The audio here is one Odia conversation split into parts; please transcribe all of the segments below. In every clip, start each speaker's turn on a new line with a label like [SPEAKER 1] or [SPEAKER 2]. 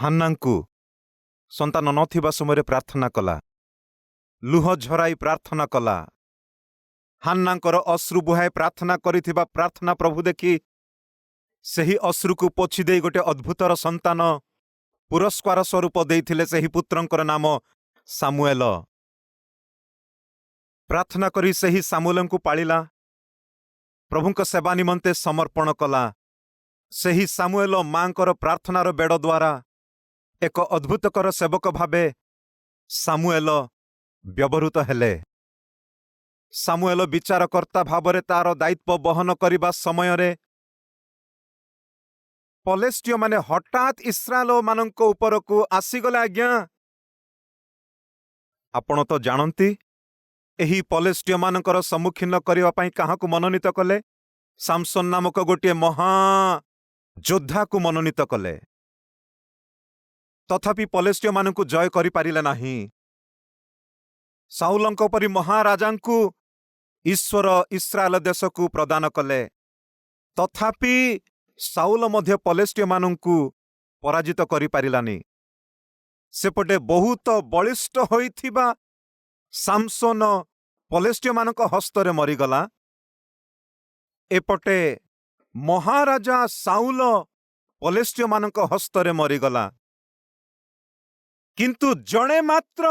[SPEAKER 1] हान्नांकु संतान नथिबा समय प्रार्थना कला, लुह झराई प्रार्थना कला। हान्नांकर अश्रु बुहाई प्रार्थना करिथिबा प्रार्थना प्रभु देखि सेही अश्रु को पोछि देई गोटे अद्भुतर संतान पुरस्कार स्वरूप देइथिले। सेही पुत्रंकर नाम सामुएल। प्रार्थना करी सेही सामुएलंकु पाଳିला, प्रभुंक सेवा निमंते समर्पण कला। सेही सामुएल मांकर प्रार्थनार बेड़ द्वारा एक अद्भुतकर सेवक भावे सामुएल व्यवहृत हेले। सामुएल विचारकर्ता भावरे तार दायित्व बहन करिबा समयरे पलेस्टिय माने हठात इस्राएल मानक उपरकू आसीगले। आज्ञा आपण तो जानती एही पलेस्टिय मानकर सम्मुखीन करिबा पई काहाकू मनोनीत कले? सामसन नामक गोटे महा योद्धा को मनोनीत कले। तथापि पलेस्टिय मानकू जय करि पारिले नाही। साउलंक परि महाराजांकू ईश्वर इस्राएल देश को प्रदान कले। तथापि साउल मध्य पलेस्टिय मानकू पराजित करि पारिलानी। सेपटे बहुत बलिष्ठ होइथिबा सामसन पलेस्टिय मानक हस्तरे मरिगला। एपटे महाराजा साउल पलेस्टिय मानक हस्तरे मरिगला। किंतु जणे मात्र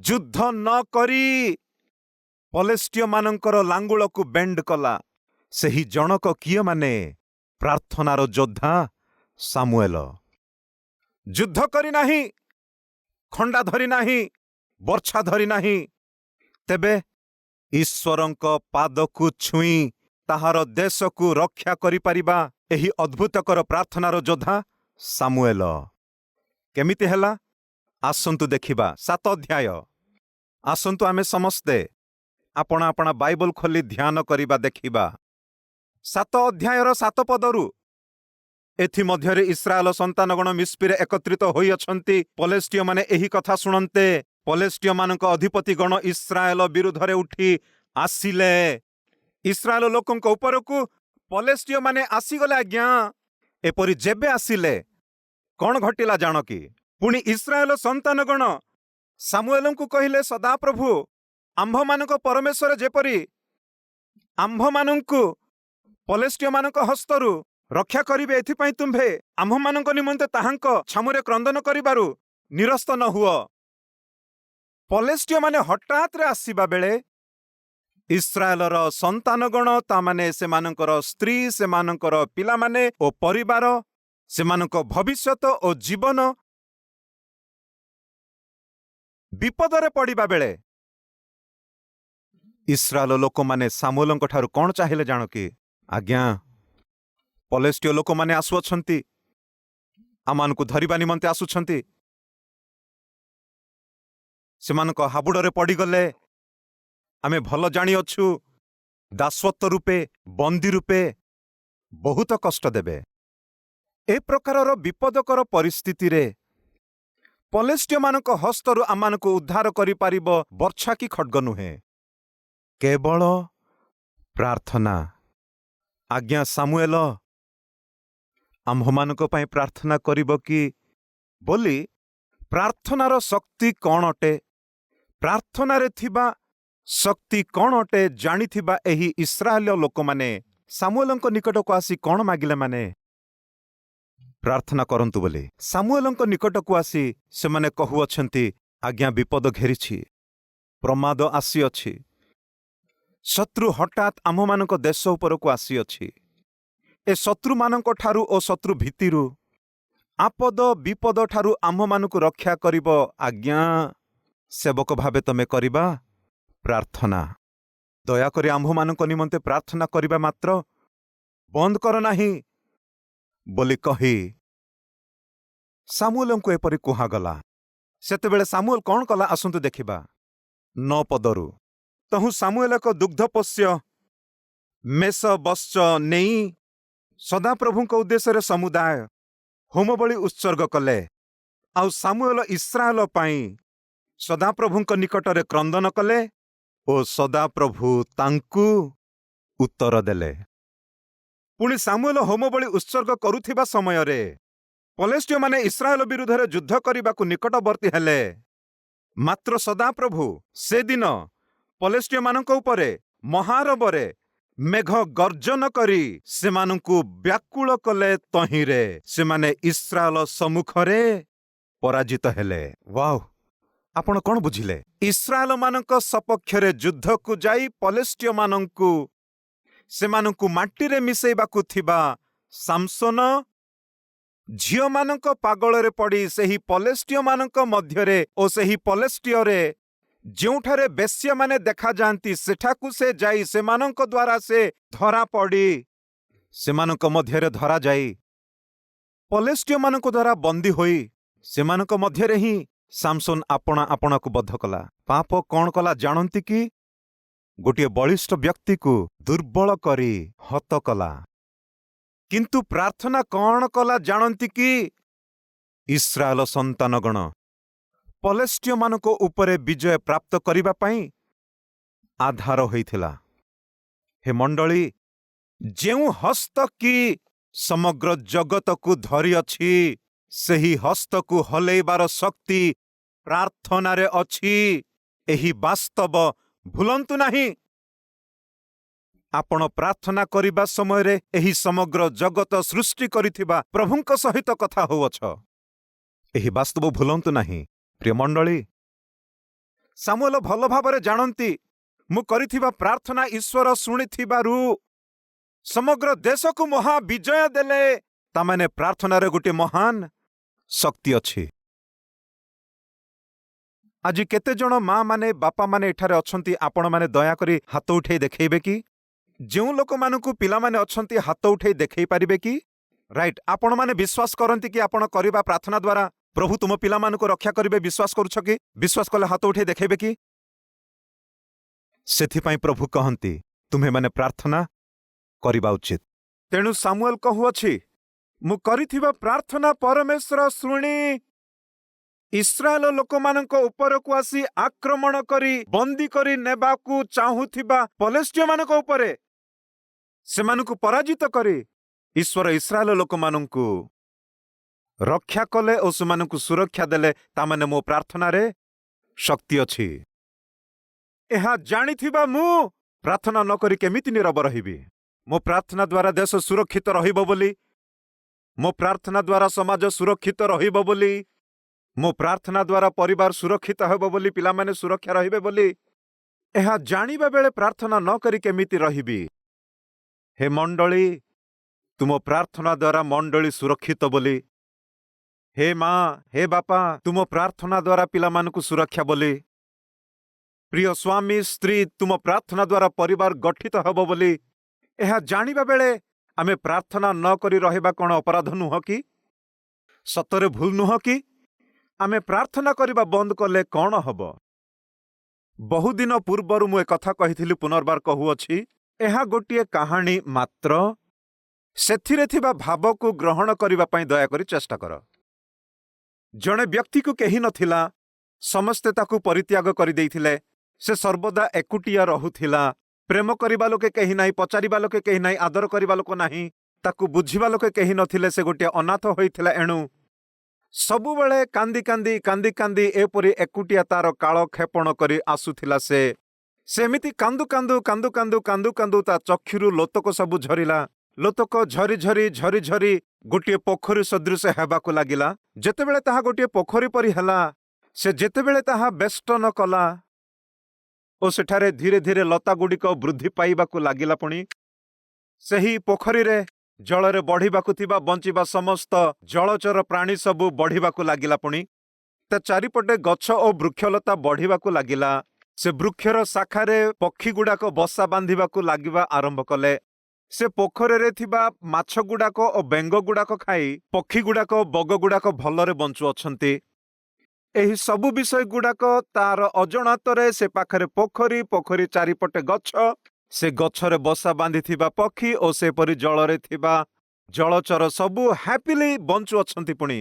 [SPEAKER 1] युद्ध न करी पलेस्टिय मानकर लांगुल को बेंड कला। सेही जनक किए माने? प्रार्थनार योद्धा सामुएल। युद्ध करी नाही, खंडा धरी नाही, बर्छा धरी नाही, तेबे ईश्वरंक पाद को छुई ताहार देश को रक्षा करि परिबा एही अद्भुतकर प्रार्थनार योद्धा सामुएल। केमिति हेला? आसंतु देखिबा 7 अध्याय। आसंतु आमे समस्ते आपणा आपणा बाइबल खोली ध्यान करिबा देखिबा। 7 अध्यायर 7 पदरु एथि मध्यरे इस्राएल संतानगण मिस्पिरे एकत्रित होई अछंती। पलेस्टिय माने एही कथा सुनन्ते पलेस्टिय मानक अधिपति गण इस्राएल विरुद्धरे उठी आसिले। इस्राएल लोकंक उपरकू पलेस्टिय माने आसीगले। आज्ञा एपरि जेबे आसिले कौन घटिला जान कि? पुणी इस्राएल संतानगण सामुएलंकु कहिले, सदाप्रभु आम्भ मानक परमेश्वर जेपरि आम्भ मानंकु पलेस्टिय मानक हस्तरु रक्षा करिबे, एथिपई तुम्भे आम्भ मानक निमंते ताहांक छामुरे क्रंदन करिबारु निरस्त न हुओ। पलेस्टिय माने हठात रे आसीबा बेले इस्राएलर संतानगण तामाने सेमानकर स्त्री, सेमानकर पिला माने ओ परिवार, सेमानक भविष्यत ओ जीवन विपदरे पड़िबा बेले इस्राएल लोक माने सामुएलंक ठारू कौन चाहिले जान कि? आज्ञा पलेस्टिय लोक माने आसुअछंती, आमानकु धरिबा निमंते आसुछंती। सेमानक हाबुडरे पड़िगले आमे भल जानी अछु। दासत्व रूपे, बंदी रूपे बहुत कष्ट देबे। ए प्रकारर विपदकर परिस्थिति रे पलेस्टिय मानक हस्तरु आमानकु उद्धार करि पारिबो बर्छा की खड्ग नुहे, केवल प्रार्थना। आज्ञा सामुएल आम्भमानक पई प्रार्थना करिबो कि बोली प्रार्थनार शक्ति कौन अटे? प्रार्थनारे थिबा शक्ति कौन अटे जानिथिबा एही इस्राएल लोक माने सामुएलंक निकट को आसी कौन मागिले? माने प्रार्थना करंतु बोली सामुएलंक निकट को आसी से माने कहुअछंती, आज्ञा विपद घेरिछि, प्रमाद आसी अछि, शत्रु हठात आम्भमानक देश उपर को आसी अछि। ए शत्रु मानक ठारू ओ शत्रु भीतिरु आपद विपद ठारू आम्भमानकु रक्षा करिब। आज्ञा सेवक भावे तमे करिबा प्रार्थना। दयाकरी आम्भमानक निमंते प्रार्थना करिबा मात्र बंद कर नाही बोली कही सामुएलंकु एपरि कुहागला। सेतेबेले सामुएल कौन कला? आसंतु देखिबा 9 पदरु। तहु सामुएल एक दुग्धपोष्य मेष बश्च नेई सदाप्रभुंक उद्देश्य समुदाय होमबळी उत्सर्ग कले। आउ सामुएल इस्राएल पाई सदाप्रभुंक निकटरे क्रंदन कले ओ सदाप्रभु तांकु उत्तर देले। पुणी सामुएल होमबळी उत्सर्ग करुथिबा समयरे ପଲେଷ୍ଟିୟ ମାନେ ଇସ୍ରାଏଲ ବିରୁଦ୍ଧରେ ଯୁଦ୍ଧ କରିବାକୁ ନିକଟବର୍ତ୍ତୀ ହେଲେ। ମାତ୍ର ସଦାପ୍ରଭୁ ସେଦିନ ପଲେଷ୍ଟିୟ ମାନଙ୍କ ଉପରେ ମହାରବରେ ମେଘ ଗର୍ଜନ କରି ସେମାନଙ୍କୁ ବ୍ୟାକୁଳ କଲେ। ତହିଁରେ ସେମାନେ ଇସ୍ରାଏଲ ସମ୍ମୁଖରେ ପରାଜିତ ହେଲେ। ୱାଓ! ଆପଣ କଣ ବୁଝିଲେ? ଇସ୍ରାଏଲ ମାନଙ୍କ ସପକ୍ଷରେ ଯୁଦ୍ଧକୁ ଯାଇ ପଲେଷ୍ଟିୟ ମାନଙ୍କୁ ସେମାନଙ୍କୁ ମାଟିରେ ମିଶେଇବାକୁ ଥିବା ସାମସୋନ ଝିଅମାନଙ୍କ ପାଗଳରେ ପଡ଼ି ସେହି ପଲେଷ୍ଟିୟ ମାନଙ୍କ ମଧ୍ୟରେ ଓ ସେହି ପଲେଷ୍ଟିୟରେ ଯେଉଁଠାରେ ବେଶ୍ୟାମାନେ ଦେଖାଯାଆନ୍ତି ସେଠାକୁ ସେ ଯାଇ ସେମାନଙ୍କ ଦ୍ୱାରା ସେ ଧରା ପଡ଼ି ସେମାନଙ୍କ ମଧ୍ୟରେ ଧରାଯାଇ ପଲେଷ୍ଟିୟ ମାନଙ୍କ ଦ୍ୱାରା ବନ୍ଦୀ ହୋଇ ସେମାନଙ୍କ ମଧ୍ୟରେ ହିଁ ସାମସୋନ ଆପଣାକୁ ବଦ୍ଧ କଲା। ପାପ କଣ କଲା ଜାଣନ୍ତି କି? ଗୋଟିଏ ବଳିଷ୍ଠ ବ୍ୟକ୍ତିକୁ ଦୁର୍ବଳ କରି ହତ କଲା। କିନ୍ତୁ ପ୍ରାର୍ଥନା କଣ କଲା ଜାଣନ୍ତି କି? ଇସ୍ରାଏଲ ସନ୍ତାନଗଣ ପଲେଷ୍ଟିୟ ମାନଙ୍କ ଉପରେ ବିଜୟ ପ୍ରାପ୍ତ କରିବା ପାଇଁ ଆଧାର ହୋଇଥିଲା। ହେ ମଣ୍ଡଳୀ, ଯେଉଁ ହସ୍ତ କି ସମଗ୍ର ଜଗତକୁ ଧରିଅଛି ସେହି ହସ୍ତକୁ ହଲେଇବାର ଶକ୍ତି ପ୍ରାର୍ଥନାରେ ଅଛି। ଏହି ବାସ୍ତବ ଭୁଲନ୍ତୁ ନାହିଁ। ଆପଣ ପ୍ରାର୍ଥନା କରିବା ସମୟରେ ଏହି ସମଗ୍ର ଜଗତ ସୃଷ୍ଟି କରିଥିବା ପ୍ରଭୁଙ୍କ ସହିତ କଥା ହେଉଅଛ। ଏହି ବାସ୍ତବ ଭୁଲନ୍ତୁ ନାହିଁ। ପ୍ରିୟ ମଣ୍ଡଳୀ, ସାମୁଏଲ ଭଲ ଭାବରେ ଜାଣନ୍ତି ମୁଁ କରିଥିବା ପ୍ରାର୍ଥନା ଈଶ୍ୱର ଶୁଣିଥିବାରୁ ସମଗ୍ର ଦେଶକୁ ମହାବିଜୟ ଦେଲେ। ତାମାନେ ପ୍ରାର୍ଥନାରେ ଗୋଟିଏ ମହାନ ଶକ୍ତି ଅଛି। ଆଜି କେତେ ଜଣ ମା ମାନେ ବାପା ମାନେ ଏଠାରେ ଅଛନ୍ତି? ଆପଣମାନେ ଦୟାକରି ହାତ ଉଠେଇ ଦେଖେଇବେ କି? ଯେଉଁ ଲୋକମାନଙ୍କୁ ପିଲାମାନେ ଅଛନ୍ତି ହାତ ଉଠେଇ ଦେଖେଇ ପାରିବେ କି? ରାଇଟ୍। ଆପଣମାନେ ବିଶ୍ୱାସ କରନ୍ତି କି ଆପଣ କରିବା ପ୍ରାର୍ଥନା ଦ୍ୱାରା ପ୍ରଭୁ ତୁମ ପିଲାମାନଙ୍କୁ ରକ୍ଷା କରିବେ? ବିଶ୍ୱାସ କରୁଛ କି? ବିଶ୍ୱାସ କଲେ ହାତ ଉଠେଇ ଦେଖେଇବେ କି? ସେଥିପାଇଁ ପ୍ରଭୁ କହନ୍ତି ତୁମେମାନେ ପ୍ରାର୍ଥନା କରିବା ଉଚିତ। ତେଣୁ ସାମୁଏଲ କହୁଅଛି ମୁଁ କରିଥିବା ପ୍ରାର୍ଥନା ପରମେଶ୍ୱର ଶୁଣି ଇସ୍ରାଏଲ ଲୋକମାନଙ୍କ ଉପରକୁ ଆସି ଆକ୍ରମଣ କରି ବନ୍ଦୀ କରି ନେବାକୁ ଚାହୁଁଥିବା ପଲେଷ୍ଟିୟ ମାନଙ୍କ ଉପରେ ସେମାନଙ୍କୁ ପରାଜିତ କରି ଈଶ୍ୱର ଇସ୍ରାଏଲ ଲୋକମାନଙ୍କୁ ରକ୍ଷା କଲେ ଓ ସେମାନଙ୍କୁ ସୁରକ୍ଷା ଦେଲେ। ତାମାନେ ମୋ ପ୍ରାର୍ଥନାରେ ଶକ୍ତି ଅଛି। ଏହା ଜାଣିଥିବା ମୁଁ ପ୍ରାର୍ଥନା ନ କରି କେମିତି ନୀରବ ରହିବି? ମୋ ପ୍ରାର୍ଥନା ଦ୍ୱାରା ଦେଶ ସୁରକ୍ଷିତ ରହିବ ବୋଲି, ମୋ ପ୍ରାର୍ଥନା ଦ୍ୱାରା ସମାଜ ସୁରକ୍ଷିତ ରହିବ ବୋଲି, ମୋ ପ୍ରାର୍ଥନା ଦ୍ୱାରା ପରିବାର ସୁରକ୍ଷିତ ହେବ ବୋଲି, ପିଲାମାନେ ସୁରକ୍ଷା ରହିବେ ବୋଲି, ଏହା ଜାଣିବା ବେଳେ ପ୍ରାର୍ଥନା ନ କରି କେମିତି ରହିବି? ହେ ମଣ୍ଡଳୀ, ତୁମ ପ୍ରାର୍ଥନା ଦ୍ୱାରା ମଣ୍ଡଳୀ ସୁରକ୍ଷିତ ବୋଲି। ହେ ମା, ହେ ବାପା, ତୁମ ପ୍ରାର୍ଥନା ଦ୍ୱାରା ପିଲାମାନଙ୍କୁ ସୁରକ୍ଷା ବୋଲି। ପ୍ରିୟ ସ୍ୱାମୀ ସ୍ତ୍ରୀ, ତୁମ ପ୍ରାର୍ଥନା ଦ୍ୱାରା ପରିବାର ଗଠିତ ହେବ ବୋଲି। ଏହା ଜାଣିବା ବେଳେ ଆମେ ପ୍ରାର୍ଥନା ନ କରି ରହିବା କ'ଣ ଅପରାଧ ନୁହଁ କି? ସତରେ ଭୁଲ ନୁହଁ କି? ଆମେ ପ୍ରାର୍ଥନା କରିବା ବନ୍ଦ କଲେ କ'ଣ ହେବ? ବହୁଦିନ ପୂର୍ବରୁ ମୁଁ ଏକଥା କହିଥିଲି, ପୁନର୍ବାର କହୁଅଛି। ଏହା ଗୋଟିଏ କାହାଣୀ ମାତ୍ର। ସେଥିରେ ଥିବା ଭାବକୁ ଗ୍ରହଣ କରିବା ପାଇଁ ଦୟାକରି ଚେଷ୍ଟା କର। ଜଣେ ବ୍ୟକ୍ତିକୁ କେହି ନଥିଲା, ସମସ୍ତେ ତାକୁ ପରିତ୍ୟାଗ କରିଦେଇଥିଲେ। ସେ ସର୍ବଦା ଏକୁଟିଆ ରହୁଥିଲା। ପ୍ରେମ କରିବା ଲୋକେ କେହି ନାହିଁ, ପଚାରିବା ଲୋକେ କେହି ନାହିଁ, ଆଦର କରିବା ଲୋକ ନାହିଁ, ତାକୁ ବୁଝିବା ଲୋକେ କେହି ନଥିଲେ। ସେ ଗୋଟିଏ ଅନାଥ ହୋଇଥିଲା। ଏଣୁ ସବୁବେଳେ କାନ୍ଦି କାନ୍ଦି କାନ୍ଦି କାନ୍ଦି ଏପରି ଏକୁଟିଆ ତାର କାଳ କ୍ଷେପଣ କରି ଆସୁଥିଲା। ସେମିତି କାନ୍ଦୁ କାନ୍ଦୁ କାନ୍ଦୁ କାନ୍ଦୁ କାନ୍ଦୁ କାନ୍ଦୁ ତା ଚକ୍ଷୁରୁ ଲୋତକ ସବୁ ଝରିଲା। ଲୋତକ ଝରି ଝରି ଝରି ଝରି ଗୋଟିଏ ପୋଖରୀ ସଦୃଶ ହେବାକୁ ଲାଗିଲା। ଯେତେବେଳେ ତାହା ଗୋଟିଏ ପୋଖରୀ ପରି ହେଲା, ସେ ଯେତେବେଳେ ତାହା ବେଷ୍ଟନ କଲା ଓ ସେଠାରେ ଧୀରେ ଧୀରେ ଲତାଗୁଡ଼ିକ ବୃଦ୍ଧି ପାଇବାକୁ ଲାଗିଲା, ପୁଣି ସେହି ପୋଖରୀରେ ଜଳରେ ବଢ଼ିବାକୁ ଥିବା ବଞ୍ଚିବା ସମସ୍ତ ଜଳଚର ପ୍ରାଣୀ ସବୁ ବଢ଼ିବାକୁ ଲାଗିଲା। ପୁଣି ତା ଚାରିପଟେ ଗଛ ଓ ବୃକ୍ଷଲତା ବଢ଼ିବାକୁ ଲାଗିଲା। ସେ ବୃକ୍ଷର ଶାଖାରେ ପକ୍ଷୀଗୁଡ଼ାକ ବସା ବାନ୍ଧିବାକୁ ଲାଗିବା ଆରମ୍ଭ କଲେ। ସେ ପୋଖରୀରେ ଥିବା ମାଛଗୁଡ଼ାକ ଓ ବେଙ୍ଗଗୁଡ଼ାକ ଖାଇ ପକ୍ଷୀଗୁଡ଼ାକ ବଗଗୁଡ଼ାକ ଭଲରେ ବଞ୍ଚୁଅଛନ୍ତି। ଏହି ସବୁ ବିଷୟ ଗୁଡ଼ାକ ତାର ଅଜଣାତରେ ସେ ପାଖରେ ପୋଖରୀ ଚାରିପଟେ ଗଛ, ସେ ଗଛରେ ବସା ବାନ୍ଧିଥିବା ପକ୍ଷୀ ଓ ସେପରି ଜଳରେ ଥିବା ଜଳଚର ସବୁ ହ୍ୟାପିଲି ବଞ୍ଚୁଅଛନ୍ତି। ପୁଣି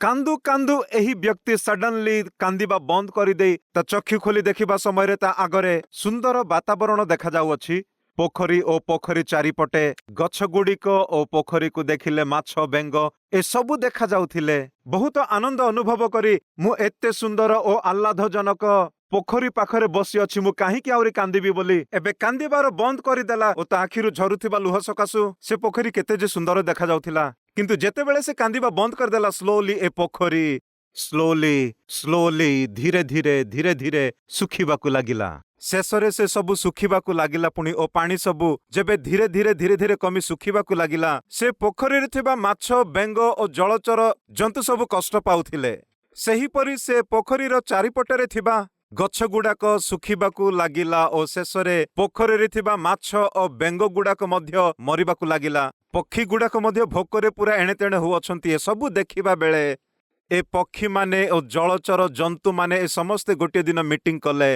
[SPEAKER 1] କାନ୍ଦୁ କାନ୍ଦୁ ଏହି ବ୍ୟକ୍ତି ସଡନଲି କାନ୍ଦିବା ବନ୍ଦ କରିଦେଇ ତା ଚକ୍ଷୁ ଖୋଲି ଦେଖିବା ସମୟରେ ତା ଆଗରେ ସୁନ୍ଦର ବାତାବରଣ ଦେଖାଯାଉଅଛି। पोखरी ओ पोखरी चारिपटे गछगुड़िक ओ पोखरी को देखिले माछ बेंग ए सबु देखा जाउथिले। बहुत आनंद अनुभव करी मु एते सुंदर ओ आह्लादजनक पोखरी पाखरे बसी अछि मु काहीकि आउरी कांदिबी बोली एबे कांदिबार बंद କରିଦେଲା ଓ ତା ଆଖିରୁ ଝରୁଥିବା ଲୁହ ସକାଶୁ ସେ ପୋଖରୀ କେତେ ଯେ ସୁନ୍ଦର ଦେଖା ଯାଉଥିଲା। କିନ୍ତୁ ଯେତେବେଳେ ସେ କାନ୍ଦିବା ବନ୍ଦ କରିଦେଲା ସ୍ଲୋଲି ଏ ପୋଖରୀ ସ୍ଲୋଲି ସ୍ଲୋଲି ଧୀରେ ଧୀରେ ଧୀରେ ଧୀରେ ଶୁଖିବାକୁ ଲାଗିଲା। ଶେଷରେ ସେ ସବୁ ଶୁଖିବାକୁ ଲାଗିଲା ପୁଣି ଓ ପାଣି ସବୁ ଯେବେ ଧୀରେ ଧୀରେ ଧୀରେ ଧୀରେ କମି ଶୁଖିବାକୁ ଲାଗିଲା ସେ ପୋଖରୀରେ ଥିବା ମାଛ ବେଙ୍ଗ ଓ ଜଳଚର ଜନ୍ତୁ ସବୁ କଷ୍ଟ ପାଉଥିଲେ। ସେହିପରି ସେ ପୋଖରୀର ଚାରିପଟରେ ଥିବା ଗଛ ଗୁଡାକ ଶୁଖିବାକୁ ଲାଗିଲା ଓ ଶେଷରେ ପୋଖରୀରେ ଥିବା ମାଛ ଓ ବେଙ୍ଗ ଗୁଡାକ ମଧ୍ୟ ମରିବାକୁ ଲାଗିଲା। ପକ୍ଷୀ ଗୁଡାକ ମଧ୍ୟ ଭୋକରେ ପୁରା ଏଣେତେଣେ ହୋଉଅଛନ୍ତି। ଏସବୁ ଦେଖିବା ବେଳେ ଏ ପକ୍ଷୀମାନେ ଓ ଜଳଚର ଜନ୍ତୁମାନେ ଏ ସମସ୍ତେ ଗୋଟିଏ ଦିନ ମିଟିଂ କଲେ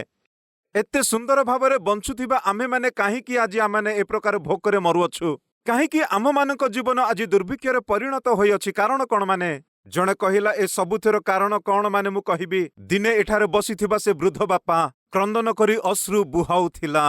[SPEAKER 1] ଏତେ ସୁନ୍ଦର ଭାବରେ ବଞ୍ଚୁଥିବା ଆମ୍ଭେମାନେ କାହିଁକି ଆଜି ଆମମାନେ ଏ ପ୍ରକାର ଭୋକରେ ମରୁଅଛୁ? କାହିଁକି ଆମମାନଙ୍କ ଜୀବନ ଆଜି ଦୁର୍ଭିକ୍ଷରେ ପରିଣତ ହୋଇଅଛି? କାରଣ କ'ଣ ମାନେ? ଜଣେ କହିଲା ଏ ସବୁଥିର କାରଣ କ'ଣ ମାନେ ମୁଁ କହିବି। ଦିନେ ଏଠାରେ ବସିଥିବା ସେ ବୃଦ୍ଧ ବାପା କ୍ରନ୍ଦନ କରି ଅଶ୍ରୁ ବୁହାଉଥିଲା।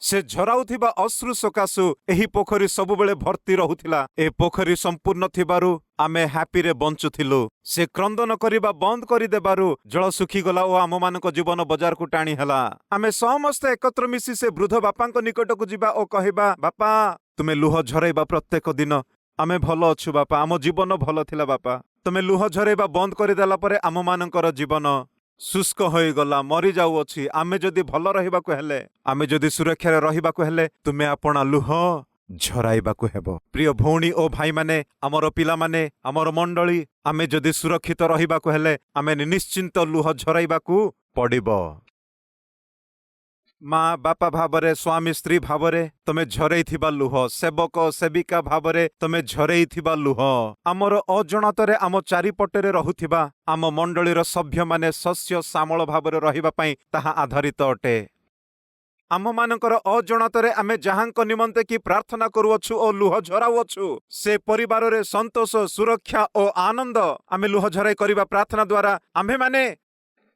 [SPEAKER 1] ସେ ଝରାଉଥିବା ଅଶ୍ରୁ ସକାଶୁ ଏହି ପୋଖରୀ ସବୁବେଳେ ଭର୍ତ୍ତି ରହୁଥିଲା। ଏ ପୋଖରୀ ସମ୍ପୂର୍ଣ୍ଣ ଥିବାରୁ ଆମେ ହ୍ୟାପିରେ ବଞ୍ଚୁଥିଲୁ। ସେ କ୍ରନ୍ଦନ କରିବା ବନ୍ଦ କରିଦେବାରୁ ଜଳ ଶୁଖିଗଲା ଓ ଆମମାନଙ୍କ ଜୀବନ ବଜାରକୁ ଟାଣି ହେଲା। ଆମେ ସମସ୍ତେ ଏକତ୍ର ମିଶି ସେ ବୃଦ୍ଧ ବାପାଙ୍କ ନିକଟକୁ ଯିବା ଓ କହିବା ବାପା ତୁମେ ଲୁହ ଝରାଇବା ପ୍ରତ୍ୟେକ ଦିନ ଆମେ ଭଲ ଅଛୁ ବାପା, ଆମ ଜୀବନ ଭଲ ଥିଲା ବାପା। ତୁମେ ଲୁହ ଝରାଇବା ବନ୍ଦ କରିଦେଲା ପରେ ଆମମାନଙ୍କର ଜୀବନ ଶୁଷ୍କ ହୋଇଗଲା, ମରିଯାଉଅଛି। ଆମେ ଯଦି ଭଲ ରହିବାକୁ ହେଲେ, ଆମେ ଯଦି ସୁରକ୍ଷାରେ ରହିବାକୁ ହେଲେ ତୁମେ ଆପଣା ଲୁହ ଝରାଇବାକୁ ହେବ। ପ୍ରିୟ ଭଉଣୀ ଓ ଭାଇମାନେ, ଆମର ପିଲାମାନେ, ଆମର ମଣ୍ଡଳୀ, ଆମେ ଯଦି ସୁରକ୍ଷିତ ରହିବାକୁ ହେଲେ ଆମେ ନିଶ୍ଚିନ୍ତ ଲୁହ ଝରାଇବାକୁ ପଡ଼ିବ। ମା ବାପା ଭାବରେ, ସ୍ୱାମୀ ସ୍ତ୍ରୀ ଭାବରେ ତମେ ଝରେଇଥିବା ଲୁହ, ସେବକ ସେବିକା ଭାବରେ ତମେ ଝରେଇଥିବା ଲୁହ, ଆମର ଅଜଣାତରେ ଆମ ଚାରିପଟରେ ରହୁଥିବା ଆମ ମଣ୍ଡଳୀର ସଭ୍ୟମାନେ ଶସ୍ୟ ଶ୍ୟାମଳ ଭାବରେ ରହିବା ପାଇଁ ତାହା ଆଧାରିତ ଅଟେ। ଆମମାନଙ୍କର ଅଜଣାତରେ ଆମେ ଯାହାଙ୍କ ନିମନ୍ତେ କି ପ୍ରାର୍ଥନା କରୁଅଛୁ ଓ ଲୁହ ଝରାଉଅଛୁ ସେ ପରିବାରରେ ସନ୍ତୋଷ, ସୁରକ୍ଷା ଓ ଆନନ୍ଦ ଆମେ ଲୁହ ଝରାଇ କରିବା ପ୍ରାର୍ଥନା ଦ୍ୱାରା ଆମ୍ଭେମାନେ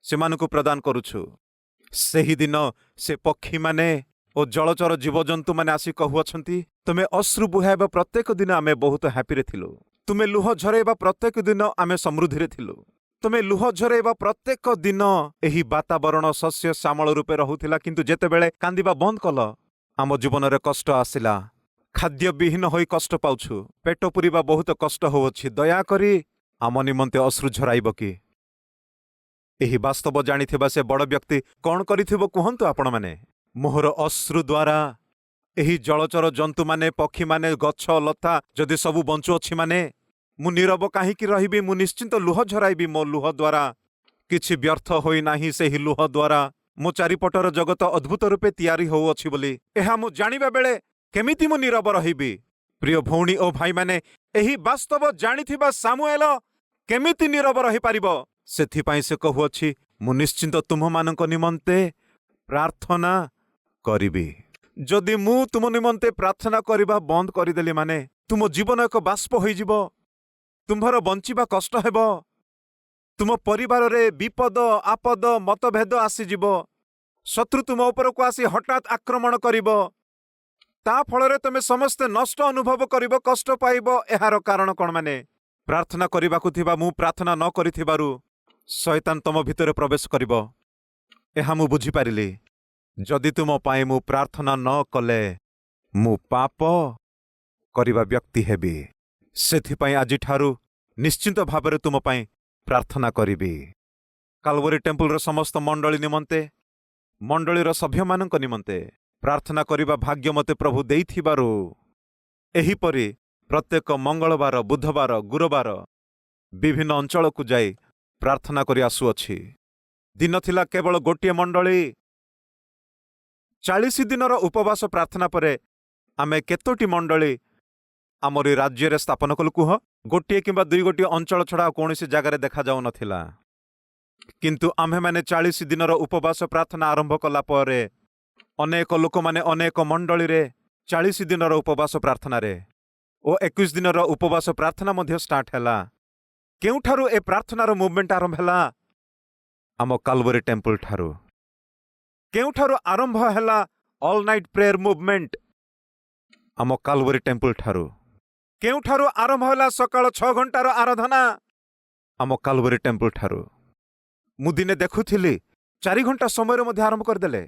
[SPEAKER 1] ସେମାନଙ୍କୁ ପ୍ରଦାନ କରୁଛୁ। ସେହିଦିନ ସେ ପକ୍ଷୀମାନେ ଓ ଜଳଚର ଜୀବଜନ୍ତୁମାନେ ଆସି କହୁଅଛନ୍ତି ତୁମେ ଅଶ୍ରୁ ବୁହାଇବା ପ୍ରତ୍ୟେକ ଦିନ ଆମେ ବହୁତ ହ୍ୟାପିରେ ଥିଲୁ। ତୁମେ ଲୁହ ଝରାଇବା ପ୍ରତ୍ୟେକ ଦିନ ଆମେ ସମୃଦ୍ଧିରେ ଥିଲୁ। ତୁମେ ଲୁହ ଝରାଇବା ପ୍ରତ୍ୟେକ ଦିନ ଏହି ବାତାବରଣ ଶସ୍ୟ ଶ୍ୟାମଳ ରୂପେ ରହୁଥିଲା। କିନ୍ତୁ ଯେତେବେଳେ କାନ୍ଦିବା ବନ୍ଦ କଲ ଆମ ଜୀବନରେ କଷ୍ଟ ଆସିଲା। ଖାଦ୍ୟ ବିହୀନ ହୋଇ କଷ୍ଟ ପାଉଛୁ, ପେଟ ପୁରିବା ବହୁତ କଷ୍ଟ ହେଉଅଛି। ଦୟାକରି ଆମ ନିମନ୍ତେ ଅଶ୍ରୁ ଝରାଇବ କି? ଏହି ବାସ୍ତବ ଜାଣିଥିବା ସେ ବଡ଼ ବ୍ୟକ୍ତି କ'ଣ କରିଥିବ କୁହନ୍ତୁ ଆପଣମାନେ? ମୋହର ଅଶ୍ରୁ ଦ୍ୱାରା ଏହି ଜଳଚର ଜନ୍ତୁମାନେ, ପକ୍ଷୀମାନେ, ଗଛ ଲତା ଯଦି ସବୁ ବଞ୍ଚୁଅଛି ମାନେ ମୁଁ ନୀରବ କାହିଁକି ରହିବି? ମୁଁ ନିଶ୍ଚିନ୍ତ ଲୁହ ଝରାଇବି। ମୋ ଲୁହ ଦ୍ୱାରା କିଛି ବ୍ୟର୍ଥ ହୋଇନାହିଁ। ସେହି ଲୁହ ଦ୍ୱାରା ମୋ ଚାରିପଟର ଜଗତ ଅଦ୍ଭୁତ ରୂପେ ତିଆରି ହେଉଅଛି ବୋଲି ଏହା ମୁଁ ଜାଣିବା ବେଳେ କେମିତି ମୁଁ ନୀରବ ରହିବି? ପ୍ରିୟ ଭଉଣୀ ଓ ଭାଇମାନେ, ଏହି ବାସ୍ତବ ଜାଣିଥିବା ସାମୁଏଲ କେମିତି ନୀରବ ରହିପାରିବ? ସେଥିପାଇଁ ସେ କହୁଅଛି ମୁଁ ନିଶ୍ଚିନ୍ତ ତୁମମାନଙ୍କ ନିମନ୍ତେ ପ୍ରାର୍ଥନା କରିବି। ଯଦି ମୁଁ ତୁମ ନିମନ୍ତେ ପ୍ରାର୍ଥନା କରିବା ବନ୍ଦ କରିଦେଲି ମାନେ ତୁମ ଜୀବନ ଏକ ବାଷ୍ପ ହୋଇଯିବ। ତୁମ୍ଭର ବଞ୍ଚିବା କଷ୍ଟ ହେବ। ତୁମ ପରିବାରରେ ବିପଦ ଆପଦ ମତଭେଦ ଆସିଯିବ। ଶତ୍ରୁ ତୁମ ଉପରକୁ ଆସି ହଠାତ୍ ଆକ୍ରମଣ କରିବ। ତା ଫଳରେ ତୁମେ ସମସ୍ତେ ନଷ୍ଟ ଅନୁଭବ କରିବ, କଷ୍ଟ ପାଇବ। ଏହାର କାରଣ କ'ଣ ମାନେ? ପ୍ରାର୍ଥନା କରିବାକୁ ଥିବା ମୁଁ ପ୍ରାର୍ଥନା ନ କରିଥିବାରୁ ଶୟତାନ ତମ ଭିତରେ ପ୍ରବେଶ କରିବ। ଏହା ମୁଁ ବୁଝିପାରିଲି। ଯଦି ତୁମ ପାଇଁ ମୁଁ ପ୍ରାର୍ଥନା ନ କଲେ ମୁଁ ପାପ କରିବା ବ୍ୟକ୍ତି ହେବି। ସେଥିପାଇଁ ଆଜିଠାରୁ ନିଶ୍ଚିନ୍ତ ଭାବରେ ତୁମ ପାଇଁ ପ୍ରାର୍ଥନା କରିବି। କାଲବରୀ ଟେମ୍ପଲର ସମସ୍ତ ମଣ୍ଡଳୀ ନିମନ୍ତେ, ମଣ୍ଡଳୀର ସଭ୍ୟମାନଙ୍କ ନିମନ୍ତେ ପ୍ରାର୍ଥନା କରିବା ଭାଗ୍ୟ ମୋତେ ପ୍ରଭୁ ଦେଇଥିବାରୁ ଏହିପରି ପ୍ରତ୍ୟେକ ମଙ୍ଗଳବାର, ବୁଧବାର, ଗୁରୁବାର ବିଭିନ୍ନ ଅଞ୍ଚଳକୁ ଯାଇ ପ୍ରାର୍ଥନା କରି ଆସୁଅଛି। ଦିନ ଥିଲା କେବଳ ଗୋଟିଏ ମଣ୍ଡଳୀ। 40 ଦିନର ଉପବାସ ପ୍ରାର୍ଥନା ପରେ ଆମେ କେତୋଟି ମଣ୍ଡଳୀ ଆମରି ରାଜ୍ୟରେ ସ୍ଥାପନ କଲୁ କୁହ? ଗୋଟିଏ କିମ୍ବା 2 ଗୋଟିଏ ଅଞ୍ଚଳ ଛଡ଼ା କୌଣସି ଜାଗାରେ ଦେଖାଯାଉନଥିଲା। କିନ୍ତୁ ଆମ୍ଭେମାନେ 40 ଦିନର ଉପବାସ ପ୍ରାର୍ଥନା ଆରମ୍ଭ କଲା ପରେ ଅନେକ ଲୋକମାନେ ଅନେକ ମଣ୍ଡଳୀରେ 40 ଦିନର ଉପବାସ ପ୍ରାର୍ଥନାରେ ଓ 21 ଦିନର ଉପବାସ ପ୍ରାର୍ଥନା ମଧ୍ୟ ଷ୍ଟାର୍ଟ ହେଲା। କେଉଁଠାରୁ ଏ ପ୍ରାର୍ଥନାର ମୁଭମେଣ୍ଟ ଆରମ୍ଭ ହେଲା? ଆମ କାଲବରୀ ଟେମ୍ପଲ ଠାରୁ। କେଉଁଠାରୁ ଆରମ୍ଭ ହେଲା ଅଲ୍ ନାଇଟ୍ ପ୍ରେୟର ମୁଭମେଣ୍ଟ? आम कालवरी टेम्पल ठारू केउठारू आरंभ होला सकाळ 6 घंटार आराधना आम कालवरी टेम्पल ठारू मु दिने देखुथिली 4 घंटा समय मध्य आरंभ करदेले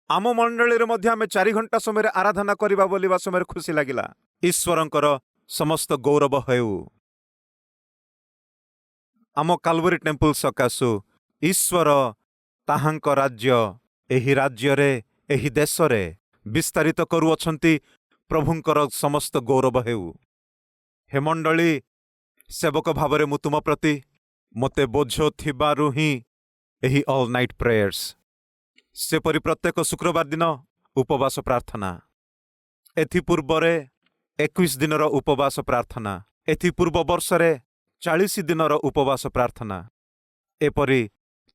[SPEAKER 1] आम मंडली मध्य आम 4 घंटा समय आराधना करबा बोलिबा समय खुशी लागिला। ईश्वरंकर समस्त गौरव हेउ। आम कालवरी टेम्पल सकाशु ईश्वर ताहांक राज्य एही राज्य एही देश रे विस्तारित करुअछंती। प्रभुंकर समस्त गौरव हेउ। हे मंडली सेवक भावरे मु तुम प्रति मते बोझ थिबारु ही एही ऑल नाइट प्रेयर्स सेपरि प्रत्येक शुक्रवार दिन उपवास प्रार्थना एथि पूर्वरे 21 दिनर उपवास प्रार्थना एथि पूर्व वर्षरे 40 दिनर उपवास प्रार्थना एपरि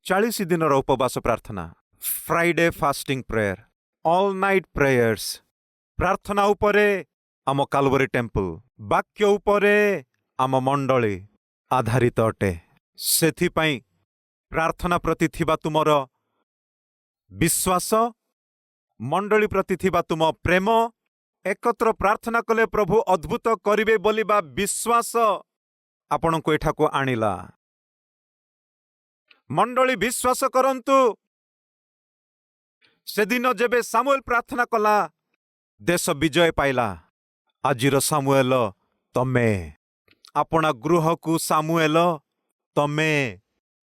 [SPEAKER 1] 40 दिनर उपवास प्रार्थना Friday fasting prayer all night prayers प्रार्थना उपरे आम कालवरी टेम्पल वाक्य उपरे आम मंडली आधारित अटे। सेथिपाई प्रार्थना प्रति थिबा तुमर विश्वास मंडली प्रति थिबा तुम प्रेम एकत्र प्रार्थना कले प्रभु अद्भुत करिवे बोलिबा विश्वास आपण को एठाको आनिला। मंडली विश्वास करंतु सेदिन जेबे सामुएल प्रार्थना कला देश विजय पाइला। आजिर सामुएल तमे अपना गृह को सामुएल तमे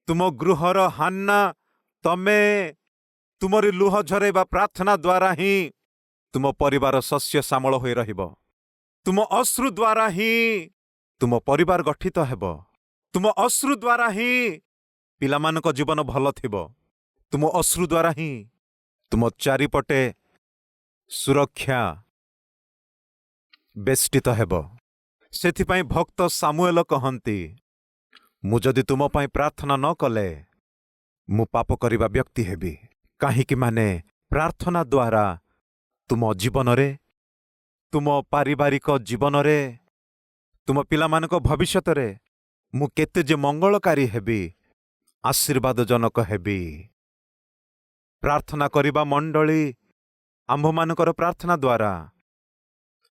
[SPEAKER 1] तुम गृहर हान्ना तमे तुमरी लुह झरेबा प्रार्थना द्वारा ही तुम परिवार शस्य श्यामल होई रहिबो। तुम अश्रु द्वारा ही तुम परिवार गठित हेबो। तुम अश्रु द्वारा ही पिलामानक जीवन भल थिबो। तुम अश्रु द्वारा ही तुम चारिपटे सुरक्षा बेष्टित हेबो। सेथिपाई भक्त सामुएल कहंती मु जदि तुम पाई प्रार्थना न कले मु पाप करिबा व्यक्ति हेबी। काहिकी माने प्रार्थना द्वारा तुम जीवन रे तुम पारिवारिक जीवन रे तुम पिलामानक भविष्यत रे मु केते जे मंगलकारी हेबी आशीर्वादजनक हेबी। प्रार्थना करिबा मंडली आम्भमानकर प्रार्थना द्वारा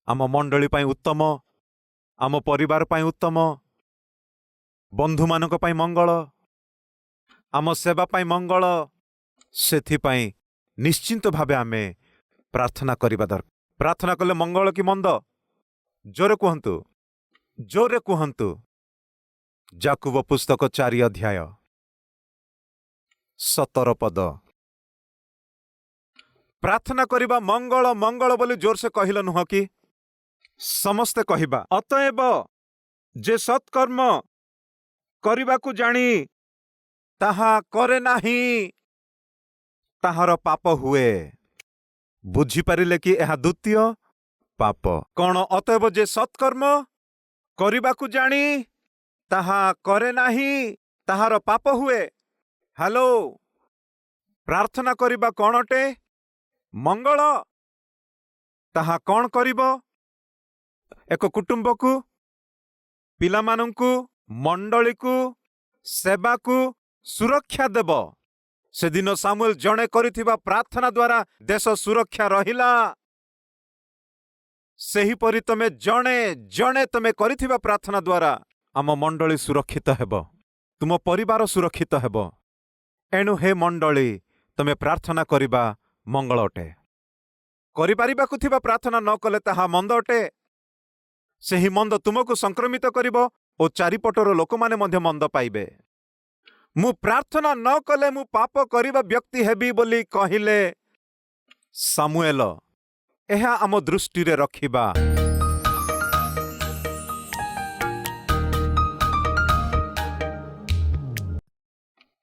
[SPEAKER 1] आम मंडली पाई उत्तम आम परिवार पाई उत्तम बंधु मानक पाई मंगल आम सेवा पाई मंगल। सेथिपाई निश्चिंत भावे आमे प्रार्थना करिबा दरकार। प्रार्थना कले मंगल कि मंद जोरे कहंतु जोरे कहंतु। याकूब पुस्तक 4 अध्याय 17 पद प्रार्थना करिबा मंगल मंगल बोली जोर से कहिल नुह कि समस्ते कहिबा। अतएव जे सत्कर्म करिबाकु जानी ताहा करे नाही ताहार पाप हुए। बुझी पारिले कि यह द्वितीय पाप कौन? अतएव जे सत्कर्म करिबाकु जानी ताहा करे नाही ताहार पाप हुए। हेलो प्रार्थना करिबा कौन अटे? मंगल। ताहा कौन करिब? एक कुटुंब को पिलामानंकु मंडली को सेवा को सुरक्षा देव। से दिन सामुएल जणे करिथिबा प्रार्थना द्वारा देश सुरक्षा रहिला। सेही परि तमे जणे जणे तमे करिथिबा प्रार्थना द्वारा आम मंडली सुरक्षित हेब। तुम परिवार सुरक्षित हेब। एणु हे मंडली तमे प्रार्थना करिबा मंगल अटे। करिपारिबाकु थिबा प्रार्थना न कले ताहा मंद अटे। सेही मंद तुमको संक्रमित करिबो ओ चारिपटर लोक माने मध्य मंद पाइबे। मु प्रार्थना न कले मु पाप करिबा व्यक्ति हेबी बोली कहिले सामुएल। एहा आम दृष्टि रे रखिबा।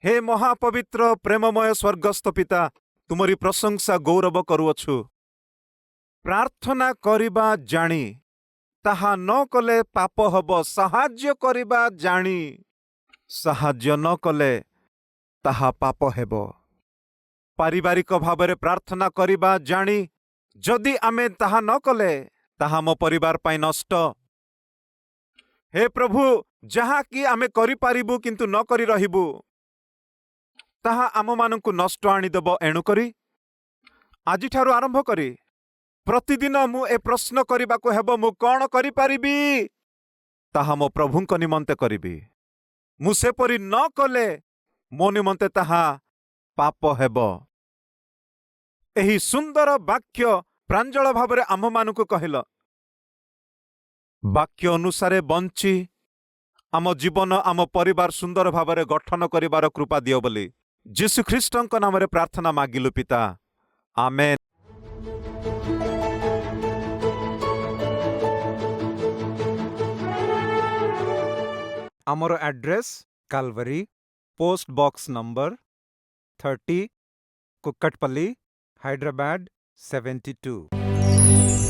[SPEAKER 1] हे महापवित्र प्रेममय स्वर्गस्थ पिता तुमरी प्रशंसा गौरव करुअछु। प्रार्थना करिबा जानी ताहा न कले पाप हब। साहाଯ୍य करिबा जानी साहाଯ୍य न कले ताहा पाप हेब। पारिवारिक भावरे प्रार्थना करिबा जानी जदि आमे ताहा न कले ताहा मो परिवार पाई नष्ट। हे प्रभु जहा कि आमे करि पारिबु किंतु न करि रहिबु ताहा आम मानंकु नष्ट आनिदेब। एणु करी आजिठारु आरंभ करी ପ୍ରତିଦିନ ମୁଁ ଏ ପ୍ରଶ୍ନ କରିବାକୁ ହେବ, ମୁଁ କ'ଣ କରିପାରିବି? ତାହା ମୋ ପ୍ରଭୁଙ୍କ ନିମନ୍ତେ କରିବି। ମୁଁ ସେପରି ନ କଲେ ମୋ ନିମନ୍ତେ ତାହା ପାପ ହେବ। ଏହି ସୁନ୍ଦର ବାକ୍ୟ ପ୍ରାଞ୍ଜଳ ଭାବରେ ଆମ୍ଭମାନଙ୍କୁ କହିଲ। ବାକ୍ୟ ଅନୁସାରେ ବଞ୍ଚି ଆମ ଜୀବନ, ଆମ ପରିବାର ସୁନ୍ଦର ଭାବରେ ଗଠନ କରିବାର କୃପା ଦିଅ ବୋଲି ଯୀଶୁଖ୍ରୀଷ୍ଟଙ୍କ ନାମରେ ପ୍ରାର୍ଥନା ମାଗିଲୁ ପିତା, ଆମେନ୍। ଆମର address Calvary, post box number 30, Kukatpally, Hyderabad 72।